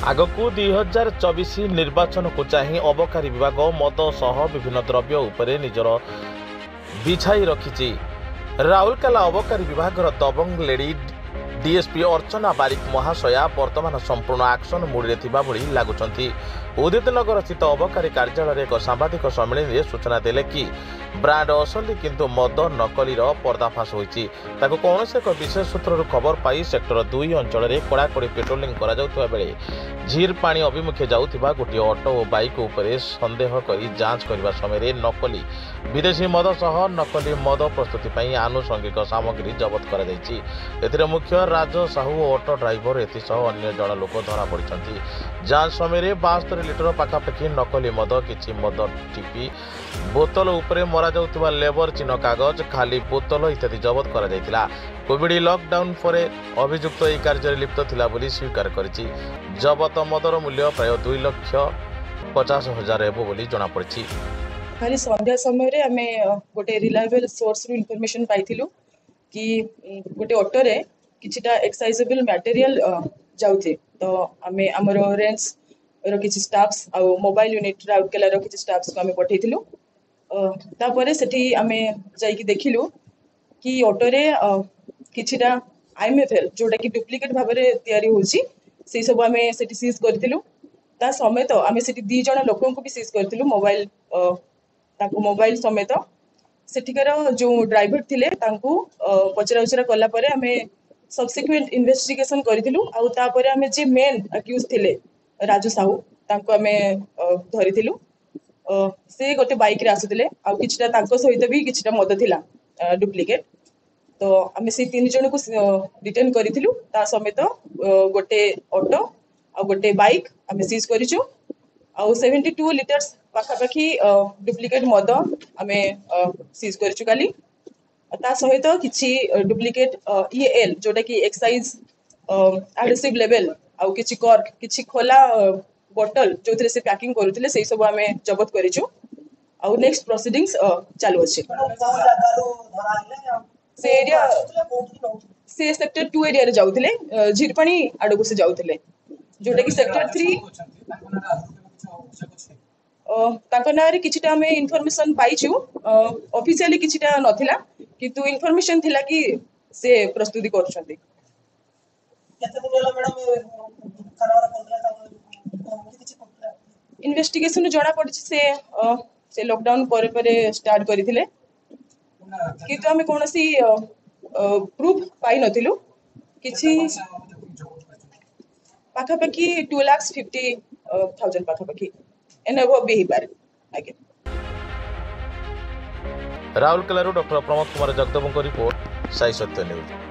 आगकू 2024 निर्वाचन को चाही अबकारी विभाग मद सह विभिन्न द्रव्य उपरे निजर बिछाई रखिछि। राउरकेला अबकारी विभाग दबंग लेडी डीएसपी अर्चना बारिक महाशया वर्तमान संपूर्ण एक्शन मोड रे लगुंट। उदित नगर स्थित अबकारी कार्यालय एक सांबादिक सम्मेलन में सूचना देले कि ब्रांड असली किंतु मद नकली पर्दाफाश होईछि। ताको कौनसी एक विशेष सूत्र खबर पाई सेक्टर 2 अंचल में कड़ाकड़ी पेट्रोलिंग करा जाउथबा बेले झीर पानी अभिमुखे जाउथबा गोटे ऑटो और बाइक उपरे संदेह करी जांच करबा समय नकली विदेशी मद सह नकली मद प्रस्तुति पई आनुषंगिक सामग्री जबत करा जायछि। एथिरे मुख्य राज साहू ऑटो ड्राइवर एथिसह अन्य जन लोक धरा पड़िछन्ति। जांच समय 72 लिटर पाखापाखि नकली मद किछि मद टिपी बोतल उपरे मरा जाउथबा लेबर चिन्ह कागज खाली बोतल इत्यादि जबत करा जायतिला। कोविड लॉकडाउन परे अभियुक्त एही कार्य लिप्त थिला बोली स्वीकार करिछि। जबत मदर मूल्य प्राय 2,50,000 हेबो बोली जणा पड़िछि। खाली संध्या समय रे हमें गोटे रिलायबल सोर्स रु इन्फॉर्मेशन पाइथिलु कि गोटे ऑटो रे किछिटा एक्साइजेबल मटेरियल जाउथे। तो हमें हमर रेंज रो किछि स्टाफ्स आ मोबाइल यूनिट राउरकेला रो किछि स्टाफ्स को हमें पठेइथिलु। तापरे सेठी हमें जाईकी देखिलु कि ऑटो रे किछिटा आईएमएफएल जोटा कि डुप्लीकेट भाव में तैयारी होछि से सब हमें सेठी सीज करथिलु। ता समेत हमें सेठी 2 जण लोकन को भी सीज करथिलु मोबाइल ताको मोबाइल समेत सेठिकार जो ड्राइवर थिले तांको पचरा उचरा कला परे हमें सब्सिक्वेंट इन्वेस्टिगेशन करथिलु। आ तापरे हमें जे मेन अक्यूज थिले राजू साहू तांको हमें धरिथिलु। से गोटे बाइक रे आसुथिले आ किछटा तांको सहित भी किछटा मद थिला डुप्लीकेट। तो हमें से 3 जन को डिटेन करथिलु। ता समेत गोटे ऑटो आ गोटे बाइक हमें सीज करिछु आ 72 लिटर्स पाखापाखी डुप्लीकेट मद हमें सीज करिछु काली। ता सहित किछि डुप्लीकेट ईएल जोटा कि एक्साइज एडहेसिव लेवल आ किछि कॉर्क किछि खोला बोतल जोथरे से पैकिंग करूथिले से सब हमें जब्त करिछु। आ नेक्स्ट प्रोसीडिंग्स चालू अछि। से एरिया से सेक्टर 2 एरिया रे जाउथिले झिरपाणी आडको से जाउथिले जोटा कि सेक्टर 3 ताको नारे किछिटा हमें इन्फॉर्मेशन पाइछु। ऑफिशियली किछिटा नथिला किंतु इन्फॉर्मेशन थिला कि से प्रस्तुति करछन्ती। इन्वेस्टिगेशन जणा पड़छि से लॉकडाउन परे परे स्टार्ट करिथिले किंतु हमें कोनोसी प्रूफ पाई नथिलु। किछि पाखापाखी 2,50,000 पाखापाखी एने वो भी पारे आगे। राउरकेला डॉक्टर प्रमोद कुमार जगदेव रिपोर्ट साई सत्य न्यूज।